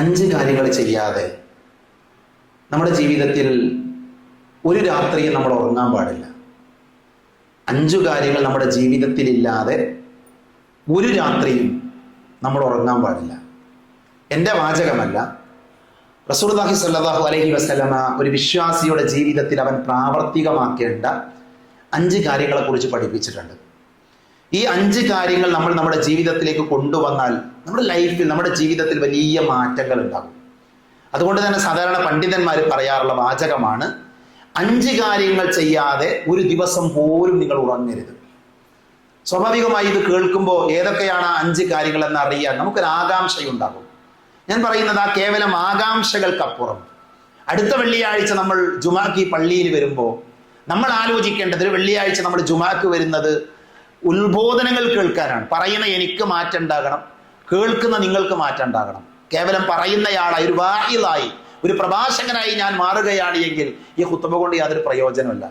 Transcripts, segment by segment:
5 കാര്യങ്ങൾ ചെയ്യാതെ നമ്മുടെ ജീവിതത്തിൽ ഒരു രാത്രിയും നമ്മൾ ഉറങ്ങാൻ പാടില്ല. 5 കാര്യങ്ങൾ നമ്മുടെ ജീവിതത്തിൽ ഇല്ലാതെ ഒരു രാത്രിയും നമ്മൾ ഉറങ്ങാൻ പാടില്ല. എൻ്റെ വാചകമല്ല, റസൂലുള്ളാഹി സ്വല്ലല്ലാഹു അലൈഹി വസല്ലമ ഒരു വിശ്വാസിയുടെ ജീവിതത്തിൽ അവൻ പ്രാവർത്തികമാക്കേണ്ട 5 കാര്യങ്ങളെക്കുറിച്ച് പഠിപ്പിച്ചിട്ടുണ്ട്. ഈ 5 കാര്യങ്ങൾ നമ്മൾ നമ്മുടെ ജീവിതത്തിലേക്ക് കൊണ്ടുവന്നാൽ നമ്മുടെ ലൈഫിൽ, നമ്മുടെ ജീവിതത്തിൽ വലിയ മാറ്റങ്ങൾ ഉണ്ടാകും. അതുകൊണ്ട് തന്നെ സാധാരണ പണ്ഡിതന്മാർ പറയാറുള്ള വാചകമാണ്, 5 കാര്യങ്ങൾ ചെയ്യാതെ ഒരു ദിവസം പോലും നിങ്ങൾ ഉറങ്ങരുത്. സ്വാഭാവികമായി ഇത് കേൾക്കുമ്പോൾ ഏതൊക്കെയാണ് ആ 5 കാര്യങ്ങൾ എന്ന് അറിയാൻ നമുക്കൊരു ആകാംക്ഷയുണ്ടാകും. ഞാൻ പറയുന്നത് ആ കേവലം ആകാംക്ഷകൾക്കപ്പുറം അടുത്ത വെള്ളിയാഴ്ച നമ്മൾ ജുമാക്ക് പള്ളിയിൽ വരുമ്പോൾ നമ്മൾ ആലോചിക്കേണ്ടത്, വെള്ളിയാഴ്ച നമ്മൾ ജുമാക്ക് വരുന്നത് ഉത്ബോധനങ്ങൾ കേൾക്കാനാണ്. പറയുന്ന എനിക്ക് മാറ്റം ഉണ്ടാകണം, കേൾക്കുന്ന നിങ്ങൾക്ക് മാറ്റം ഉണ്ടാകണം. കേവലം പറയുന്നയാളായി, ഒരു വാഹിദായി, ഒരു പ്രഭാഷകനായി ഞാൻ മാറുകയാണ് എങ്കിൽ ഈ ഖുത്ബ കൊണ്ട് യാതൊരു പ്രയോജനമില്ല.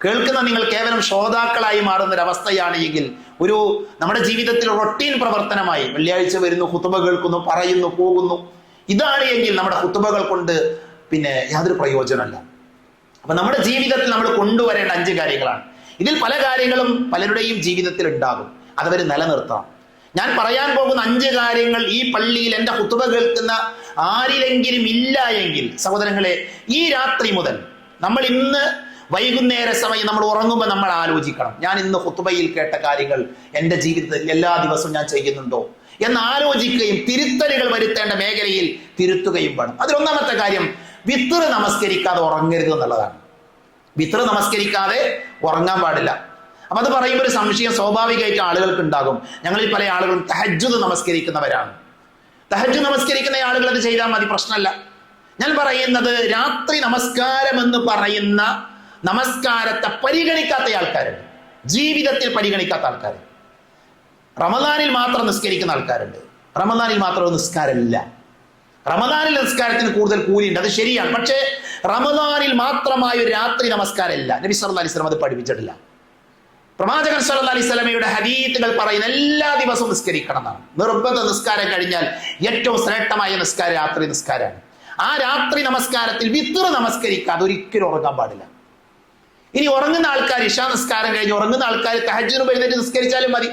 കേൾക്കുന്ന നിങ്ങൾ കേവലം ശ്രോതാക്കളായി മാറുന്നൊരവസ്ഥയാണ് എങ്കിൽ നമ്മുടെ ജീവിതത്തിൽ റൊട്ടീൻ പ്രവർത്തനമായി വെള്ളിയാഴ്ച വരുന്നു, ഖുത്ബ കേൾക്കുന്നു, പറയുന്നു, പോകുന്നു, ഇതാണ് എങ്കിൽ നമ്മുടെ ഖുത്ബകൾ കൊണ്ട് യാതൊരു പ്രയോജനമല്ല. അപ്പൊ നമ്മുടെ ജീവിതത്തിൽ നമ്മൾ കൊണ്ടുവരേണ്ട 5 കാര്യങ്ങളാണ്. ഇതിൽ പല കാര്യങ്ങളും പലരുടെയും ജീവിതത്തിൽ ഉണ്ടാകും, അതവർ നിലനിർത്തണം. ഞാൻ പറയാൻ പോകുന്ന 5 കാര്യങ്ങൾ ഈ പള്ളിയിൽ എൻ്റെ ഖുത്ബ കേൾക്കുന്ന ആരിലെങ്കിലും ഇല്ല എങ്കിൽ, സഹോദരങ്ങളെ, ഈ രാത്രി മുതൽ നമ്മൾ ഇന്ന് വൈകുന്നേര സമയം നമ്മൾ ഉറങ്ങുമ്പോൾ നമ്മൾ ആലോചിക്കണം, ഞാൻ ഇന്ന് ഖുത്ബയിൽ കേട്ട കാര്യങ്ങൾ എൻ്റെ ജീവിതത്തിൽ എല്ലാ ദിവസവും ഞാൻ ചെയ്യുന്നുണ്ടോ എന്ന് ആലോചിക്കുകയും തിരുത്തലുകൾ വരുത്തേണ്ട മേഖലയിൽ തിരുത്തുകയും വേണം. അതിലൊന്നാമത്തെ കാര്യം, വിത്ർ നമസ്കരിക്കാതെ ഉറങ്ങരുത് എന്നുള്ളതാണ്. വിത്ർ നമസ്കരിക്കാതെ ഉറങ്ങാൻ പാടില്ല. അപ്പൊ അത് പറയുമ്പോൾ ഒരു സംശയം സ്വാഭാവികമായിട്ട് ആളുകൾക്ക് ഉണ്ടാകും. ഞങ്ങളിൽ പല ആളുകളും തഹജ്ജുദ് നമസ്കരിക്കുന്നവരാണ്. തഹജ്ജുദ് നമസ്കരിക്കുന്ന ആളുകൾ അത് ചെയ്താൽ മതി, പ്രശ്നമല്ല. ഞാൻ പറയുന്നത് രാത്രി നമസ്കാരം എന്ന് പറയുന്ന നമസ്കാരത്തെ പരിഗണിക്കാത്ത ആൾക്കാരുണ്ട്, ജീവിതത്തിൽ പരിഗണിക്കാത്ത ആൾക്കാർ. റമദാനിൽ മാത്രം നിസ്കരിക്കുന്ന ആൾക്കാരുണ്ട്, റമദാനിൽ മാത്രം നിസ്കാരമില്ല. റമദാനിൽ നിസ്കാരത്തിന് കൂടുതൽ കൂലിയുണ്ട്, അത് ശരിയാണ്. പക്ഷേ റമദാനിൽ മാത്രമായ ഒരു രാത്രി നമസ്കാരം ഇല്ല. നബി സല്ലല്ലാഹു അലൈഹി വസല്ലം അത് പഠിപ്പിച്ചിട്ടില്ല. പ്രവാചകൻ സല്ലല്ലാഹു അലൈഹി വസല്ലമയുടെ ഹദീസുകൾ പറയുന്ന എല്ലാ ദിവസവും നിസ്കരിക്കണം എന്നാണ്. നിർബന്ധ നിസ്കാരം കഴിഞ്ഞാൽ ഏറ്റവും ശ്രേഷ്ഠമായ നിസ്കാരം രാത്രി നിസ്കാരമാണ്. ആ രാത്രി നമസ്കാരത്തിൽ വിത്ർ നമസ്കരിക്കാതെ ഒരിക്കലും ഉറങ്ങാൻ പാടില്ല. ഇനി ഉറങ്ങുന്ന ആൾക്കാർ, ഇശാ നിസ്കാരം കഴിഞ്ഞ് ഉറങ്ങുന്ന ആൾക്കാർ തഹജ്ജുദ് എഴുന്നേറ്റ് നിസ്കരിച്ചാലും മതി.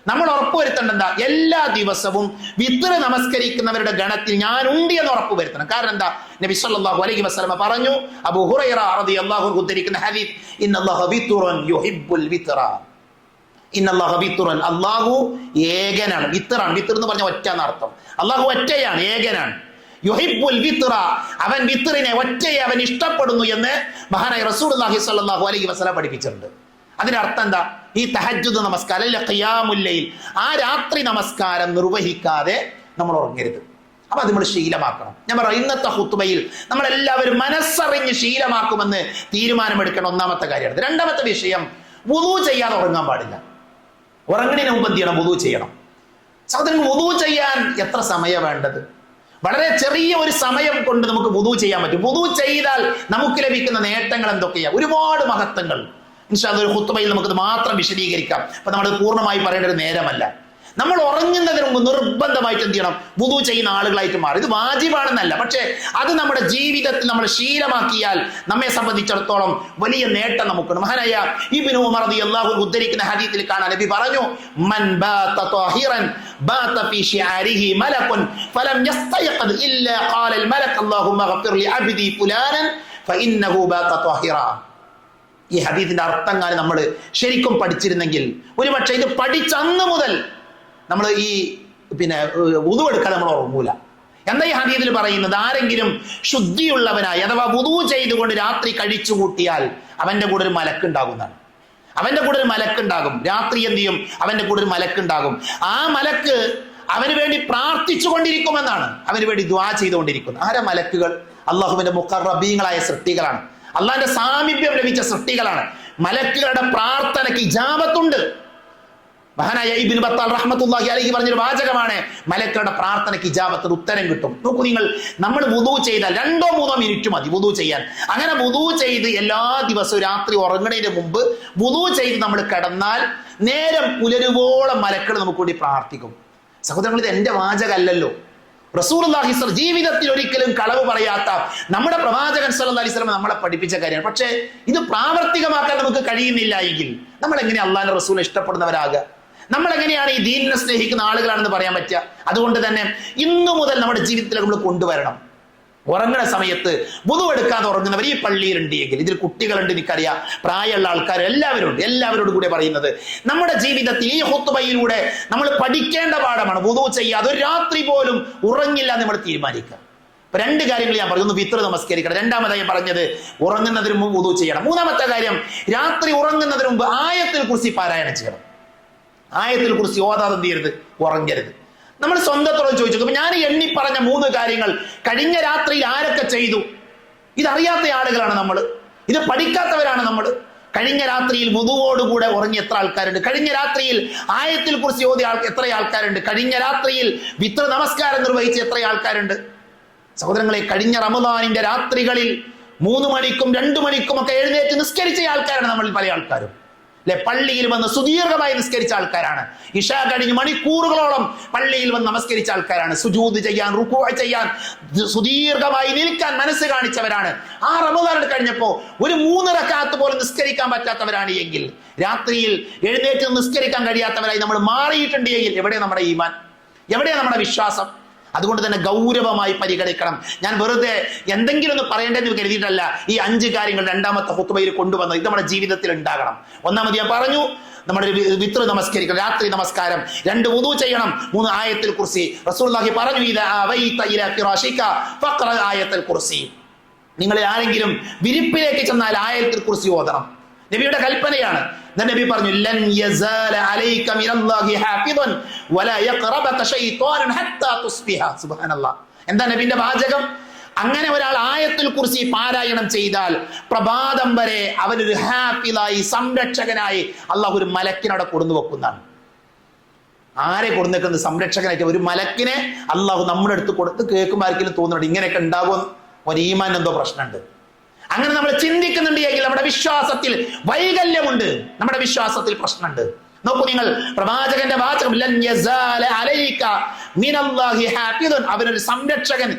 നമ്മൾ ഉറപ്പുവരുത്തേണ്ട എല്ലാ ദിവസവും വിത്ർ നമസ്കരിക്കുന്നവരുടെ ഗണത്തിൽ ഞാൻ ഉണ്ട് എന്ന് ഉറപ്പുവരുത്തണം. കാരണം എന്താ? നബി സല്ലല്ലാഹു അലൈഹി വസല്ലം പറഞ്ഞു, അബൂ ഹുറൈറ റളിയല്ലാഹു അൻഹു ഉദ്ധരിക്കുന്ന ഹദീസ്, ഇന്നല്ലാഹ വിത്റുൻ യുഹിബ്ബുൽ വിത്ര. ഇന്നല്ലാഹ വിത്റുൻ, അല്ലാഹു ഏകനാണ്. വിത്റാണ്, വിത്ർ എന്ന് പറഞ്ഞ ഒറ്റ എന്നർത്ഥം. അല്ലാഹു ഒറ്റയാണ്, ഏകനാണ്. യുഹിബ്ബുൽ വിത്ര, അവൻ വിത്റിനെ, ഒറ്റയെ അവൻ ഇഷ്ടപ്പെടുന്നു എന്ന് മഹാനായ റസൂലുള്ളാഹി സ്വല്ലല്ലാഹു അലൈഹി വസല്ലം പഠിപ്പിച്ചിട്ടുണ്ട്. അതിന്റെ അർത്ഥം എന്താ? ഈ തഹജ്ജുദ് നമസ്കാരം, അല്ല ഖിയാമുൽ ലൈൽ, ആ രാത്രി നമസ്കാരം നിർവഹിക്കാതെ നമ്മൾ ഉറങ്ങരുത്. അപ്പൊ അത് നമ്മൾ ശീലമാക്കണം. ഞാൻ പറയാം, ഇന്നത്തെ ഖുത്ബയിൽ നമ്മളെല്ലാവരും മനസ്സറിഞ്ഞ് ശീലമാക്കുമെന്ന് തീരുമാനമെടുക്കണം. ഒന്നാമത്തെ കാര്യമാണ്. രണ്ടാമത്തെ വിഷയം, വുളു ചെയ്യാതെ ഉറങ്ങാൻ പാടില്ല. ഉറങ്ങുന്നതിന് മുമ്പ് എന്ത് ചെയ്യണം? വുളു ചെയ്യണം. സഹോദരൻ, വുളു ചെയ്യാൻ എത്ര സമയം വേണ്ടത്? വളരെ ചെറിയ ഒരു സമയം കൊണ്ട് നമുക്ക് വുളു ചെയ്യാൻ പറ്റും. വുളു ചെയ്താൽ നമുക്ക് ലഭിക്കുന്ന നേട്ടങ്ങൾ എന്തൊക്കെയാണ്? ഒരുപാട് മഹത്വങ്ങൾ. ഇൻഷാ അല്ലാഹ് ഒരു ഖുത്ബയിൽ നമുക്കത് മാത്രം വിശദീകരിക്കാം. അപ്പൊ നമ്മളത് പൂർണ്ണമായി പറയേണ്ട ഒരു നേരമല്ല. നമ്മൾ ഉറങ്ങുന്നതിന് മുമ്പ് നിർബന്ധമായിട്ട് എന്ത് ചെയ്യണം? വുളു ചെയ്യുന്ന ആളുകളായിട്ട് മാറും. ഇത് വാജിബാണെന്നല്ല, പക്ഷെ അത് നമ്മുടെ ജീവിതത്തിൽ നമ്മൾ ശീലമാക്കിയാൽ നമ്മെ സംബന്ധിച്ചിടത്തോളം വലിയ നേട്ടം നമുക്കുണ്ട്. മഹാനായ ഇബ്നു ഉമർ റളിയല്ലാഹു അൻഹു ഉദ്ധരിക്കുന്ന ഹദീസിൽ കാണാൻ നബി പറഞ്ഞു, മൻ ബാത ത്വാഹിറൻ ബാത ഫീ ശിആരിഹി മലകുൻ ഫലം യസ്തയഖദ് ഇല്ലാ ഖാല അൽ മലക് അല്ലാഹുമ്മ ഗഫിർ ലി അബ്ദി ഫുലാനൻ ഫഇന്നഹു ബാത ത്വാഹിറ. ഈ ഹദീസിന്റെ അർത്ഥങ്ങൾ നമ്മൾ ശരിക്കും പഠിച്ചിരുന്നെങ്കിൽ, ഒരുപക്ഷെ ഇത് പഠിച്ചന്ന് മുതൽ നമ്മൾ ഈ വുളു എടുക്കാതെ നമ്മൾ ഉറങ്ങൂല. എന്താ ഈ ഹദീസിൽ പറയുന്നത്? ആരെങ്കിലും ശുദ്ധിയുള്ളവനായി അഥവാ വുളു ചെയ്തുകൊണ്ട് രാത്രി കഴിച്ചു കൂട്ടിയാൽ അവന്റെ കൂടെ ഒരു മലക്കുണ്ടാകുന്നതാണ്. അവന്റെ കൂടെ ഒരു മലക്കുണ്ടാകും. രാത്രി എന്ത് ചെയ്യും? അവന്റെ കൂടെ ഒരു മലക്കുണ്ടാകും. ആ മലക്ക് അവന് വേണ്ടി പ്രാർത്ഥിച്ചു കൊണ്ടിരിക്കുമെന്നാണ്, അവന് വേണ്ടി ദുആ ചെയ്തുകൊണ്ടിരിക്കുന്നത്. ആരാ മലക്കുകൾ? അള്ളാഹുവിന്റെ മുഖറബീങ്ങളായ സൃഷ്ടികളാണ്, അള്ളാഹിന്റെ സാമീപ്യം ലഭിച്ച സൃഷ്ടികളാണ്. മലക്കുകളുടെ പ്രാർത്ഥനയ്ക്ക് ഇജാബത്തുണ്ട്. മഹാനായ ഇബ്നു ബത്താൽ റഹ്മത്തുള്ളാഹി അലൈഹി പറഞ്ഞൊരു വാചകമാണ്, മലക്കുകളുടെ പ്രാർത്ഥനയ്ക്ക് ഇജാബത്തിന് ഉത്തരം കിട്ടും. നോക്കൂ നിങ്ങൾ, നമ്മൾ വുളു ചെയ്താൽ 2-3 മിനിറ്റ് മതി വുളു ചെയ്യാൻ. അങ്ങനെ വുളു ചെയ്ത് എല്ലാ ദിവസവും രാത്രി ഉറങ്ങുന്നതിന് മുമ്പ് വുളു ചെയ്ത് നമ്മൾ കിടന്നാൽ നേരം പുലരുവോളം മലക്കുകൾ നമുക്ക് വേണ്ടി പ്രാർത്ഥിക്കും. സഹോദരങ്ങൾ, ഇത് എൻ്റെ വാചകമല്ലല്ലോ, റസൂലുള്ളാഹി ജീവിതത്തിൽ ഒരിക്കലും കളവ് പറയാത്ത നമ്മുടെ പ്രവാചകൻ സല്ലല്ലാഹു അലൈഹി വസല്ലം നമ്മളെ പഠിപ്പിച്ച കാര്യമാണ്. പക്ഷേ ഇത് പ്രാവർത്തികമാക്കാൻ നമുക്ക് കഴിയുന്നില്ല എങ്കിൽ നമ്മൾ എങ്ങനെ അള്ളാഹുവിന്റെ റസൂലിനെ ഇഷ്ടപ്പെടുന്നവരാകുക? നമ്മൾ എങ്ങനെയാണ് ഈ ദീനിനെ സ്നേഹിക്കുന്ന ആളുകളാണെന്ന് പറയാൻ പറ്റുക? അതുകൊണ്ട് തന്നെ ഇന്നു മുതൽ നമ്മുടെ ജീവിതത്തിലേക്ക് നമ്മൾ കൊണ്ടുവരണം. ഉറങ്ങുന്ന സമയത്ത് വുദു എടുക്കാതെ ഉറങ്ങുന്നവർ ഈ പള്ളിയിലുണ്ട് എങ്കിൽ, ഇതിൽ കുട്ടികളുണ്ട്, എനിക്കറിയാം, പ്രായമുള്ള ആൾക്കാർ എല്ലാവരും ഉണ്ട്, എല്ലാവരോടും കൂടെ പറയുന്നത് നമ്മുടെ ജീവിതത്തിൽ ഈ ഖുത്ബയിലൂടെ നമ്മൾ പഠിക്കേണ്ട പാഠമാണ്. വുദു ചെയ്യാതെ ഒരു രാത്രി പോലും ഉറങ്ങില്ല എന്ന് നമ്മൾ തീരുമാനിക്കുക. ഇപ്പൊ രണ്ട് കാര്യങ്ങൾ ഞാൻ പറഞ്ഞു. ഒന്ന് വിത്ർ നമസ്കരിക്കണം, രണ്ടാമതായി പറഞ്ഞത് ഉറങ്ങുന്നതിന് മുമ്പ് വുദു ചെയ്യണം, മൂന്നാമത്തെ കാര്യം രാത്രി ഉറങ്ങുന്നതിന് മുമ്പ് ആയത്തുൽ കുർസി പാരായണം ചെയ്യണം. ആയത്തുൽ കുർസി ഓതാതെ എന്ത് ചെയ്യരുത്? ഉറങ്ങരുത്. നമ്മൾ സ്വന്തത്തോട് ചോദിച്ചു, ഞാൻ എണ്ണി പറഞ്ഞ 3 കാര്യങ്ങൾ കഴിഞ്ഞ രാത്രിയിൽ ആരൊക്കെ ചെയ്തു? ഇതറിയാത്ത ആളുകളാണ് നമ്മൾ, ഇത് പഠിക്കാത്തവരാണ് നമ്മൾ. കഴിഞ്ഞ രാത്രിയിൽ വുദുവോടുകൂടെ ഉറങ്ങി എത്ര ആൾക്കാരുണ്ട്? കഴിഞ്ഞ രാത്രിയിൽ ആയത്തുൽ കുർസി ഓതിയ എത്ര ആൾക്കാരുണ്ട്? കഴിഞ്ഞ രാത്രിയിൽ വിത്ർ നമസ്കാരം നിർവഹിച്ച എത്ര ആൾക്കാരുണ്ട്? സഹോദരങ്ങളെ, കഴിഞ്ഞ റമദാനിന്റെ രാത്രികളിൽ 3 മണിക്കും 2 മണിക്കും ഒക്കെ എഴുന്നേറ്റ് നിസ്കരിച്ച ആൾക്കാരാണ് നമ്മളിൽ പല ആൾക്കാരും. അല്ലെ, പള്ളിയിൽ വന്ന് സുദീർഘമായി നിസ്കരിച്ച ആൾക്കാരാണ്. ഇശാ കഴിഞ്ഞ് മണിക്കൂറുകളോളം പള്ളിയിൽ വന്ന് നമസ്കരിച്ച ആൾക്കാരാണ്. സുജൂദ് ചെയ്യാൻ, റുക്കൂ ചെയ്യാൻ, സുദീർഘമായി നിൽക്കാൻ മനസ്സ് കാണിച്ചവരാണ്. ആ റമദാൻ കഴിഞ്ഞപ്പോ ഒരു 3 റക്അത്ത് പോലും നിസ്കരിക്കാൻ പറ്റാത്തവരാണ് എങ്കിൽ, രാത്രിയിൽ എഴുന്നേറ്റ് നിസ്കരിക്കാൻ കഴിയാത്തവരായി നമ്മൾ മാറിയിട്ടുണ്ട് എങ്കിൽ, എവിടെ നമ്മുടെ ഈമാൻ? എവിടെ നമ്മുടെ വിശ്വാസം? അതുകൊണ്ട് തന്നെ ഗൗരവമായി പരിഗണിക്കണം. ഞാൻ വെറുതെ എന്തെങ്കിലും ഒന്ന് പറയേണ്ടതെന്ന് കരുതിയിട്ടല്ല ഈ 5 കാര്യങ്ങൾ രണ്ടാമത്തെ ഖുത്ബയിൽ കൊണ്ടുവന്നത്. ഇത് നമ്മുടെ ജീവിതത്തിൽ ഉണ്ടാകണം. ഒന്നാമത് ഞാൻ പറഞ്ഞു, നമ്മുടെ വിത്ർ നമസ്കരിക്കണം, രാത്രി നമസ്കാരം, 2 വുദു ചെയ്യണം, 3 ആയത്തുൽ കുർസി. റസൂലുള്ളാഹി പറഞ്ഞു, ഇദാ അവൈത ഇലാ ഫിറാശിക ഫഖറ ആയത്തുൽ കുർസി. നിങ്ങൾ ആരെങ്കിലും വിരിപ്പിലേക്ക് ചെന്നാൽ ആയത്തുൽ കുർസി ഓതണം. നബിയുടെ കൽപ്പനയാണ്. നബി പറഞ്ഞു, ലൻ യസാല അലൈക മിനല്ലാഹി ഹാഫിദൻ വലാ യഖറബക ശൈത്വാൻ ഹത്താ തുസ്ബിഹ. സുബ്ഹാനല്ലാഹ്. എന്താ നബിന്റെ വാചകം? അങ്ങനെ ഒരാൾ ആയത്തുൽ കുർസി പാരായണം ചെയ്താൽ പ്രഭാതം വരെ അവനൊരു ഹാഫിദായി, സംരക്ഷകനായി അള്ളാഹു ഒരു മലക്കിനവിടെ കൊടുന്നു വെക്കുന്നതാണ്. ആരെ കൊടുന്നേക്കുന്നത്? സംരക്ഷകനായിട്ട് ഒരു മലക്കിനെ അള്ളാഹു നമ്മുടെ അടുത്ത് കൊടുത്ത്. കേൾക്കുമ്പോൾ ആർക്കെങ്കിലും തോന്നുന്നുണ്ട് ഇങ്ങനെയൊക്കെ ഉണ്ടാകും, ഒരു ഈമാൻ എന്തോ പ്രശ്നമുണ്ട്. അങ്ങനെ നമ്മൾ ചിന്തിക്കുന്നുണ്ട് എങ്കിൽ നമ്മുടെ വിശ്വാസത്തിൽ വൈകല്യമുണ്ട്, നമ്മുടെ വിശ്വാസത്തിൽ പ്രശ്നമുണ്ട്. നോക്കൂ നിങ്ങൾ, പ്രവാചകന്റെ വാചകം, ലൻ യസാല അലൈക മിനല്ലാഹി ഹാഫിദുൻ. അവനൊരു സംരക്ഷകൻ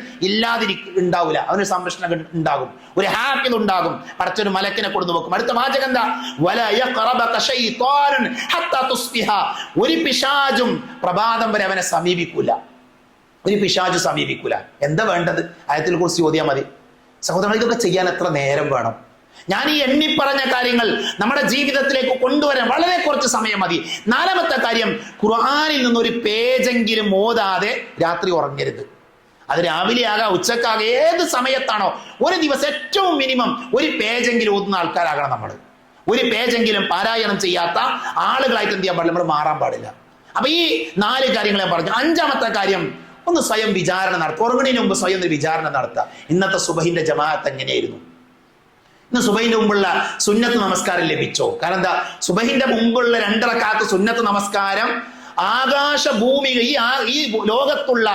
ഉണ്ടാവില്ല, അവനൊരു സംരക്ഷകൻ ഉണ്ടാകും, ഒരു ഹാഫിദ് ഉണ്ടാകും. പടച്ചൊരു മലക്കിനെ കൊടുത്തു വെക്കും. അടുത്ത വാചകം എന്താ? വലാ യഖറബക ശൈത്വാൻ ഹത്താ തുസ്ബിഹ. ഒരു പിശാചും പ്രഭാതം വരെ അവനെ സമീപിക്കൂല. ഒരു പിശാചു സമീപിക്കൂല. എന്താ വേണ്ടത്? ആയത്തുൽ കുർസി ഓതിയാൽ മതി. സഹോദരങ്ങൾ, ഇതൊക്കെ ചെയ്യാൻ എത്ര നേരം വേണം? ഞാൻ ഈ എണ്ണിപ്പറഞ്ഞ കാര്യങ്ങൾ നമ്മുടെ ജീവിതത്തിലേക്ക് കൊണ്ടുവരാൻ വളരെ കുറച്ച് സമയം മതി. 4മത്തെ കാര്യം, ഖുർആനിൽ നിന്നൊരു പേജെങ്കിലും ഓതാതെ രാത്രി ഉറങ്ങരുത്. അത് രാവിലെ ആകാം, ഉച്ചക്കാകാം, ഏത് സമയത്താണോ, ഒരു ദിവസം ഏറ്റവും മിനിമം ഒരു പേജെങ്കിലും ഓതുന്ന ആൾക്കാരാകണം നമ്മൾ. ഒരു പേജെങ്കിലും പാരായണം ചെയ്യാത്ത ആളുകളായിട്ട് എന്ത് ചെയ്യാൻ പാടില്ല? നമ്മൾ മാറാൻ പാടില്ല. അപ്പൊ ഈ 4 കാര്യങ്ങൾ ഞാൻ പറഞ്ഞു. 5മത്തെ കാര്യം, ഒന്ന് സ്വയം വിചാരണ നടത്തുക. ഉറങ്ങുന്നതിന് മുമ്പ് സ്വയം ഒരു വിചാരണ നടത്തുക. ഇന്നത്തെ സുബഹിന്റെ ജമാഅത്ത് എങ്ങനെയായിരുന്നു? ഇന്ന് സുബഹിന്റെ മുമ്പുള്ള സുന്നത്ത് നമസ്കാരം ലഭിച്ചോ? കാരണം എന്താ, സുബഹിന്റെ മുമ്പുള്ള 2 റക്അത്ത് സുന്നത്ത് നമസ്കാരം ആകാശ ഭൂമി ഈ ലോകത്തുള്ള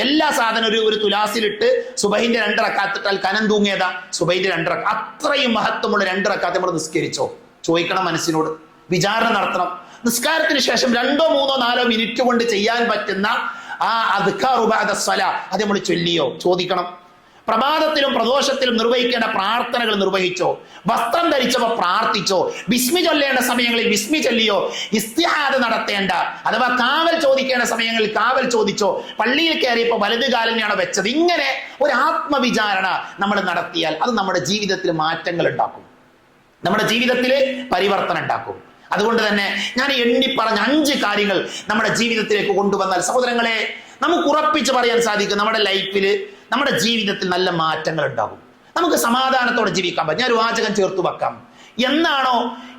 എല്ലാ സാധനം ഒരു തുലാസിലിട്ട് സുബഹിന്റെ 2 റക്അത്ത് ഇട്ടാൽ കനം തൂങ്ങിയതാ സുബഹിന്റെ 2 റക്അത്ത്. അത്രയും മഹത്വമുള്ള 2 റക്അത്ത് നമ്മൾ നിസ്കരിച്ചോ? ചോദിക്കണം, മനസ്സിനോട് വിചാരണ നടത്തണം. നിസ്കാരത്തിന് ശേഷം 2, 3, 4 മിനിറ്റ് കൊണ്ട് ചെയ്യാൻ പറ്റുന്ന ആ അദ്കാറു ബഅദ സ്വലാ അത് നമ്മൾ ചൊല്ലിയോ? ചോദിക്കണം. പ്രഭാതത്തിലും പ്രദോഷത്തിലും നിർവഹിക്കേണ്ട പ്രാർത്ഥനകൾ നിർവഹിച്ചോ? വസ്ത്രം ധരിച്ചപ്പോ പ്രാർത്ഥിച്ചോ? ബിസ്മി ചൊല്ലേണ്ട സമയങ്ങളിൽ ബിസ്മി ചൊല്ലിയോ? ഇസ്തിഹാദ നടത്തേണ്ട അഥവാ കാവൽ ചോദിക്കേണ്ട സമയങ്ങളിൽ കാവൽ ചോദിച്ചോ? പള്ളിയിൽ കയറിയപ്പോ വലത് കാലിനെയാണോ വെച്ചത്? ഇങ്ങനെ ഒരു ആത്മവിചാരണ നമ്മൾ നടത്തിയാൽ അത് നമ്മുടെ ജീവിതത്തിൽ മാറ്റങ്ങൾ ഉണ്ടാക്കും, നമ്മുടെ ജീവിതത്തിൽ പരിവർത്തനം ഉണ്ടാക്കും. അതുകൊണ്ട് തന്നെ ഞാൻ എണ്ണിപ്പറഞ്ഞ 5 കാര്യങ്ങൾ നമ്മുടെ ജീവിതത്തിലേക്ക് കൊണ്ടുവന്നാൽ സഹോദരങ്ങളെ, നമുക്ക് ഉറപ്പിച്ച് പറയാൻ സാധിക്കും നമ്മുടെ ലൈഫിൽ, നമ്മുടെ ജീവിതത്തിൽ നല്ല മാറ്റങ്ങൾ ഉണ്ടാകും. നമുക്ക് സമാധാനത്തോടെ ജീവിക്കാൻ പറ്റും. ഞാൻ ഒരു വാചകം ചേർത്ത് വെക്കാം. എന്നാണോ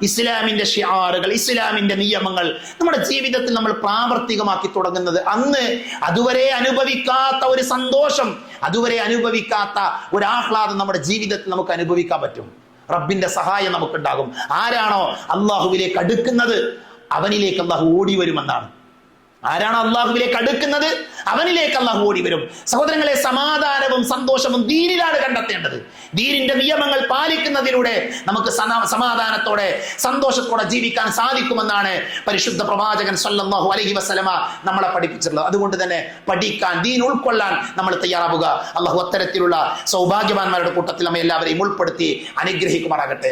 ഇസ്ലാമിന്റെ ഷിആറുകൾ, ഇസ്ലാമിന്റെ നിയമങ്ങൾ നമ്മുടെ ജീവിതത്തിൽ നമ്മൾ പ്രാവർത്തികമാക്കി തുടങ്ങുന്നത്, അന്ന് അതുവരെ അനുഭവിക്കാത്ത ഒരു സന്തോഷം, അതുവരെ അനുഭവിക്കാത്ത ഒരു ആഹ്ലാദം നമ്മുടെ ജീവിതത്തിൽ നമുക്ക് അനുഭവിക്കാൻ പറ്റും. റബ്ബിന്റെ സഹായം നമുക്കുണ്ടാകും. ആരാണോ അള്ളാഹുവിലേക്ക് അടുക്കുന്നത് അവനിലേക്ക് അള്ളാഹു ഓടി വരുമെന്നാണ്. ആരാണോ അള്ളാഹുവിലേക്ക് അടുക്കുന്നത് അവനിലേക്ക് അള്ളാഹു ഓടി വരും. സഹോദരങ്ങളെ, സമാധാനവും സന്തോഷവും സന്തോഷവും ദീനിലാണ് കണ്ടെത്തേണ്ടത്. ദീനിന്റെ നിയമങ്ങൾ പാലിക്കുന്നതിലൂടെ നമുക്ക് സമാധാനത്തോടെ സന്തോഷത്തോടെ ജീവിക്കാൻ സാധിക്കുമെന്നാണ് പരിശുദ്ധ പ്രവാചകൻ സല്ലല്ലാഹു അലൈഹി വസല്ലമ നമ്മളെ പഠിപ്പിച്ചിട്ടുള്ളത്. അതുകൊണ്ട് തന്നെ പഠിക്കാൻ, ദീൻ ഉൾക്കൊള്ളാൻ നമ്മൾ തയ്യാറാവുക. അള്ളാഹു അത്തരത്തിലുള്ള സൗഭാഗ്യവാന്മാരുടെ കൂട്ടത്തിൽ നമ്മെ എല്ലാവരെയും ഉൾപ്പെടുത്തി അനുഗ്രഹിക്കുമാറാകട്ടെ.